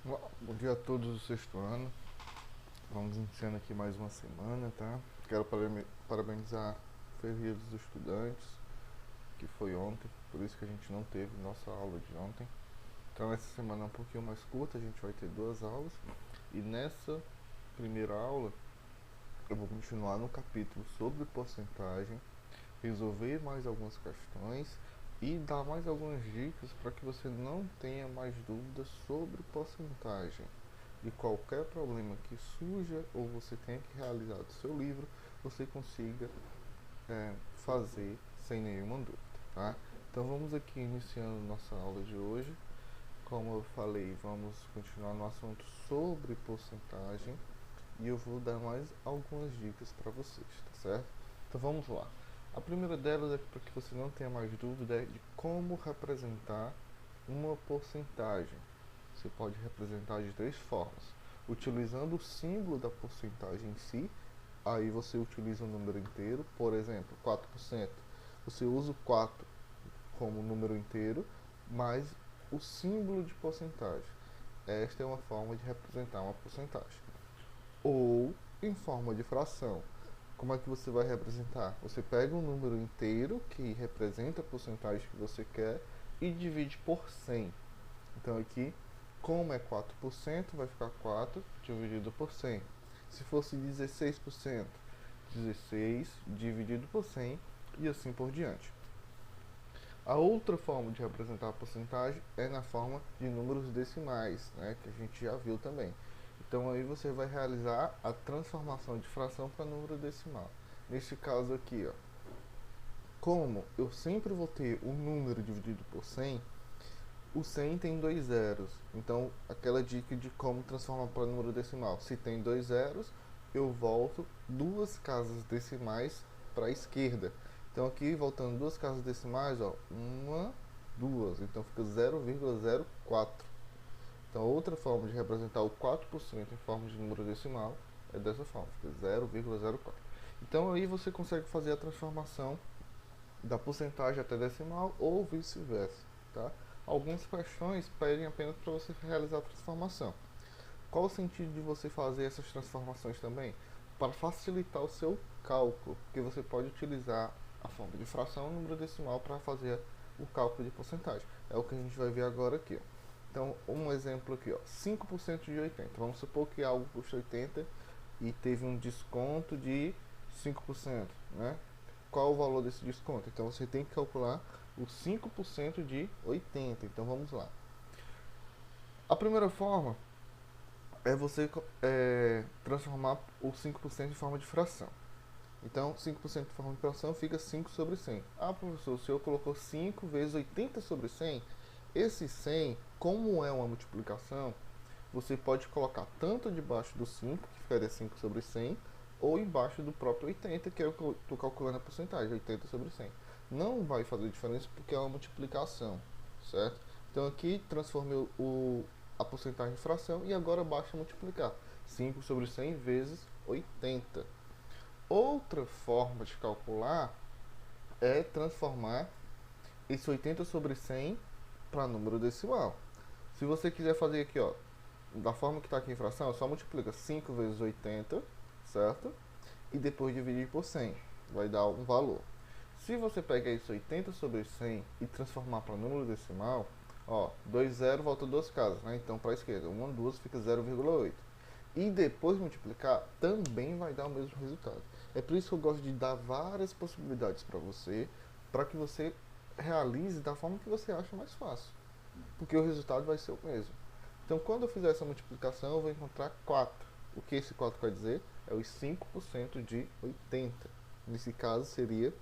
Bom dia a todos do sexto ano. Vamos iniciando aqui mais uma semana, tá? Quero parabenizar o Feliz dos Estudantes, que foi ontem, por isso que a gente não teve nossa aula de ontem. Então essa semana é um pouquinho mais curta, a gente vai ter duas aulas. E nessa primeira aula eu vou continuar no capítulo sobre porcentagem, resolver mais algumas questões e dar mais algumas dicas para que você não tenha mais dúvidas sobre porcentagem. De qualquer problema que surja ou você tenha que realizar do seu livro, você consiga fazer sem nenhuma dúvida, tá? Então vamos aqui iniciando nossa aula de hoje. Como eu falei, vamos continuar no assunto sobre porcentagem e eu vou dar mais algumas dicas para vocês, tá certo? Então vamos lá. A primeira delas é para que você não tenha mais dúvida é de como representar uma porcentagem. Você pode representar de três formas. Utilizando o símbolo da porcentagem em si, aí você utiliza o número inteiro, por exemplo, 4%. Você usa o 4 como número inteiro, mais o símbolo de porcentagem. Esta é uma forma de representar uma porcentagem. Ou em forma de fração. Como é que você vai representar? Você pega um número inteiro que representa a porcentagem que você quer e divide por 100. Então aqui, como é 4%, vai ficar 4 dividido por 100. Se fosse 16%, 16 dividido por 100 e assim por diante. A outra forma de representar a porcentagem é na forma de números decimais, né, que a gente já viu também. Então aí você vai realizar a transformação de fração para número decimal. Neste caso aqui, ó, como eu sempre vou ter o número dividido por 100, o 100 tem dois zeros. Então, aquela dica de como transformar para número decimal. Se tem dois zeros, eu volto duas casas decimais para a esquerda. Então, aqui, voltando duas casas decimais, ó, uma, duas. Então, fica 0,04. Então, outra forma de representar o 4% em forma de número decimal é dessa forma, fica 0,04. Então, aí você consegue fazer a transformação da porcentagem até decimal ou vice-versa, tá? Algumas questões pedem apenas para você realizar a transformação. Qual o sentido de você fazer essas transformações também? Para facilitar o seu cálculo, porque você pode utilizar a forma de fração e número decimal para fazer o cálculo de porcentagem. É o que a gente vai ver agora aqui. Ó. Então, um exemplo aqui, ó, 5% de 80. Vamos supor que algo custa 80 e teve um desconto de 5%, né? Qual o valor desse desconto? Então você tem que calcular os 5% de 80. Então vamos lá. A primeira forma é você transformar o 5% em forma de fração. Então 5% em forma de fração fica 5 sobre 100. Ah, professor, o senhor colocou 5 vezes 80 sobre 100. Esse 100, como é uma multiplicação, você pode colocar tanto debaixo do 5, que ficaria 5 sobre 100, ou embaixo do próprio 80, que é o que eu estou calculando a porcentagem, 80 sobre 100. Não vai fazer diferença porque é uma multiplicação, certo? Então aqui transformei a porcentagem em fração e agora basta multiplicar. 5 sobre 100 vezes 80. Outra forma de calcular é transformar esse 80 sobre 100 para número decimal. Se você quiser fazer aqui, ó, da forma que está aqui em fração, só multiplica 5 vezes 80, certo? E depois dividir por 100, vai dar um valor. Se você pegar esse 80 sobre 100 e transformar para número decimal, ó, 2 zero volta duas casas, né? Então para a esquerda, 1, 2 fica 0,8. E depois multiplicar, também vai dar o mesmo resultado. É por isso que eu gosto de dar várias possibilidades para que você realize da forma que você acha mais fácil. Porque o resultado vai ser o mesmo. Então, quando eu fizer essa multiplicação, eu vou encontrar 4. O que esse 4 quer dizer? É os 5% de 80. Nesse caso, seria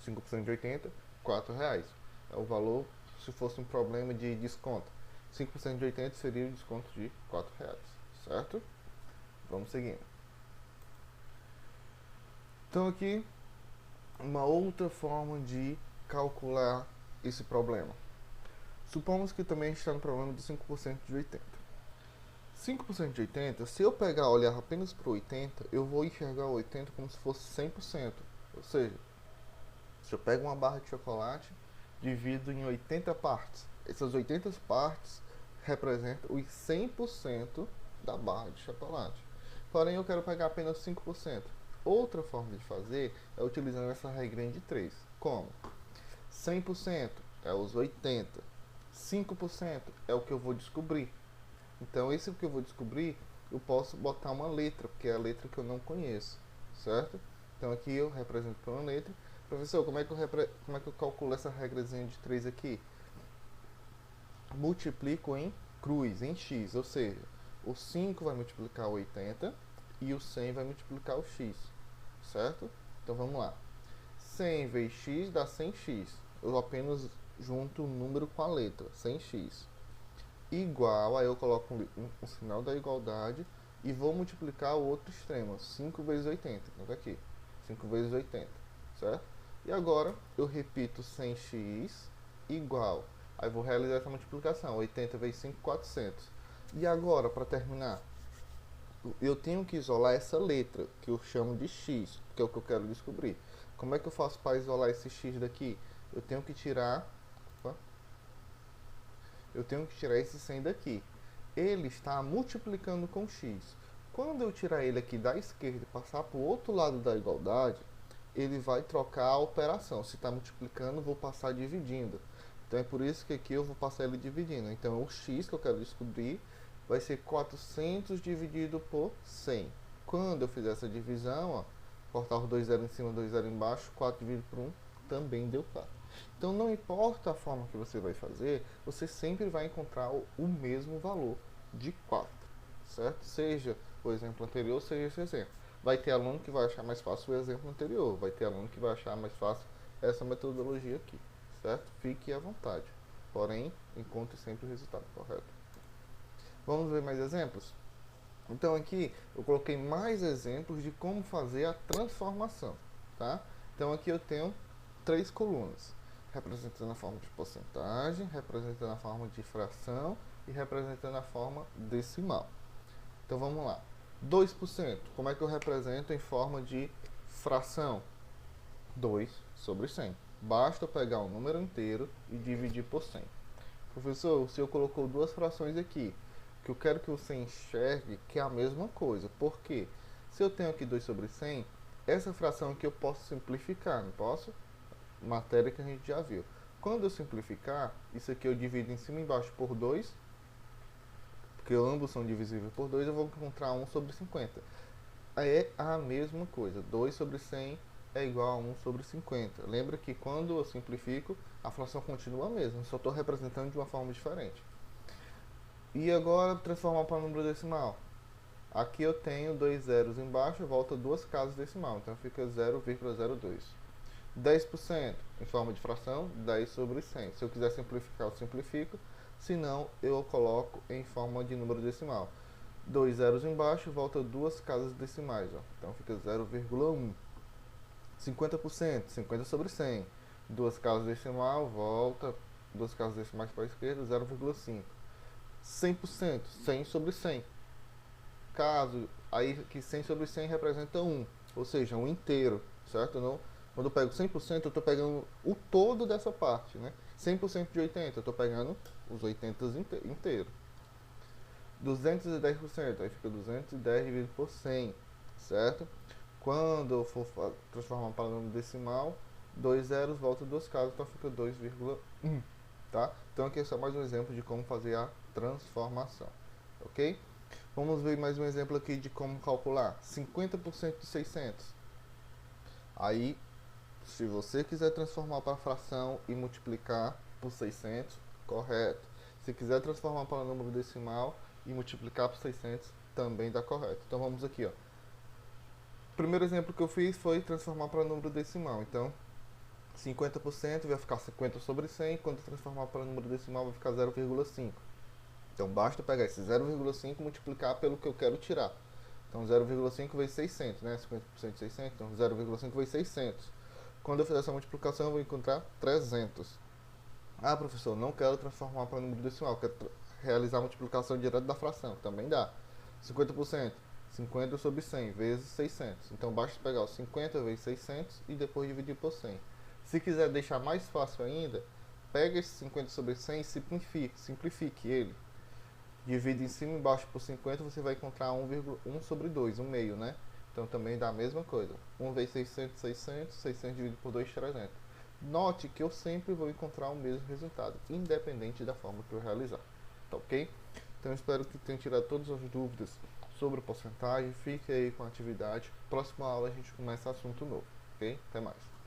5% de 80, R$ 4. É o valor se fosse um problema de desconto. 5% de 80 seria o desconto de R$ 4, certo? Vamos seguindo. Então, aqui, uma outra forma de calcular esse problema. Supomos que também está no problema de 5% de 80. 5% de 80, se eu pegar olhar apenas para o 80, eu vou enxergar o 80 como se fosse 100%. Ou seja, se eu pego uma barra de chocolate, divido em 80 partes. Essas 80 partes representa os 100% da barra de chocolate. Porém, eu quero pegar apenas 5%. Outra forma de fazer é utilizando essa regrinha de 3. Como? 100% é os 80%. 5% é o que eu vou descobrir. Então, esse que eu vou descobrir, eu posso botar uma letra, porque é a letra que eu não conheço, certo? Então, aqui eu represento por uma letra. Professor, como é que eu calculo essa regrazinha de 3 aqui? Multiplico em cruz, em x, ou seja, o 5 vai multiplicar o 80 e o 100 vai multiplicar o x, certo? Então, vamos lá. 100 vezes x dá 100x. Eu apenas junto o número com a letra, 100x. Igual, aí eu coloco um sinal da igualdade e vou multiplicar o outro extremo, 5 vezes 80. Então tá aqui, 5 vezes 80, certo? E agora eu repito 100x igual. Aí vou realizar essa multiplicação, 80 vezes 5, 400. E agora, para terminar, eu tenho que isolar essa letra, que eu chamo de x, que é o que eu quero descobrir. Como é que eu faço para isolar esse x daqui? Eu tenho que tirar esse 100 daqui. Ele está multiplicando com x. Quando eu tirar ele aqui da esquerda e passar para o outro lado da igualdade, ele vai trocar a operação. Se está multiplicando, vou passar dividindo. Então é por isso que aqui eu vou passar ele dividindo. Então o x que eu quero descobrir vai ser 400 dividido por 100. Quando eu fizer essa divisão, ó, cortar os 2 zeros em cima, 2 zeros embaixo, 4 dividido por 1, também deu 4. Então não importa a forma que você vai fazer, você sempre vai encontrar o mesmo valor de 4, certo? Seja o exemplo anterior, seja esse exemplo. Vai ter aluno que vai achar mais fácil o exemplo anterior, vai ter aluno que vai achar mais fácil essa metodologia aqui, certo? Fique à vontade, porém, encontre sempre o resultado correto. Vamos ver mais exemplos? Então aqui eu coloquei mais exemplos de como fazer a transformação, tá? Então aqui eu tenho 3 colunas, representando a forma de porcentagem, representando a forma de fração e representando a forma decimal. Então vamos lá. 2%, como é que eu represento em forma de fração? 2 sobre 100. Basta eu pegar um número inteiro e dividir por 100. Professor, o senhor colocou duas frações aqui, que eu quero que você enxergue que é a mesma coisa. Por quê? Se eu tenho aqui 2 sobre 100, essa fração aqui eu posso simplificar, não posso? Matéria que a gente já viu. Quando eu simplificar, isso aqui eu divido em cima e embaixo por 2, porque ambos são divisíveis por 2, eu vou encontrar 1 sobre 50. É a mesma coisa, 2 sobre 100 é igual a 1 sobre 50. Lembra que quando eu simplifico, a fração continua a mesma, só estou representando de uma forma diferente. E agora, transformar para número decimal. Aqui eu tenho 2 zeros embaixo, volta 2 casas decimal, então fica 0,02. 10% em forma de fração, 10 sobre 100. Se eu quiser simplificar, eu simplifico. Se não, eu coloco em forma de número decimal. 2 zeros embaixo, volta 2 casas decimais. Ó. Então fica 0,1. 50%, 50 sobre 100. 2 casas decimal, volta 2 casas decimais para a esquerda, 0,5. 100%, 100 sobre 100. Caso, aí que 100 sobre 100 representa 1, ou seja, um inteiro, certo? Não, quando eu pego 100%, eu estou pegando o todo dessa parte, né? 100% de 80, eu estou pegando os 80 inteiros. 210%, aí fica 210 dividido por 100, certo? Quando eu for transformar para número decimal, 2 zeros volta 2 casas, então fica 2,1, tá? Então aqui é só mais um exemplo de como fazer a transformação, ok? Vamos ver mais um exemplo aqui de como calcular 50% de 600. Aí, se você quiser transformar para fração e multiplicar por 600, correto. Se quiser transformar para número decimal e multiplicar por 600, também dá correto. Então vamos aqui, ó. O primeiro exemplo que eu fiz foi transformar para número decimal. Então, 50% vai ficar 50 sobre 100, quando transformar para número decimal vai ficar 0,5. Então basta pegar esse 0,5 e multiplicar pelo que eu quero tirar. Então 0,5 vezes 600, né? 50% de 600, então 0,5 vezes 600. Quando eu fizer essa multiplicação eu vou encontrar 300. Ah, professor, não quero transformar para número decimal, quero realizar a multiplicação direto da fração. Também dá. 50%, 50 sobre 100 vezes 600. Então basta pegar os 50 vezes 600 e depois dividir por 100. Se quiser deixar mais fácil ainda, pega esse 50 sobre 100 e simplifique ele. divide em cima e embaixo por 50, você vai encontrar 1 sobre 2, 1 meio, né? Então também dá a mesma coisa. 1 vezes 600, 600, 600 dividido por 2, 300. Note que eu sempre vou encontrar o mesmo resultado, independente da forma que eu realizar. Tá ok? Então espero que tenha tirado todas as dúvidas sobre porcentagem. Fique aí com a atividade. Próxima aula a gente começa assunto novo. Ok? Até mais.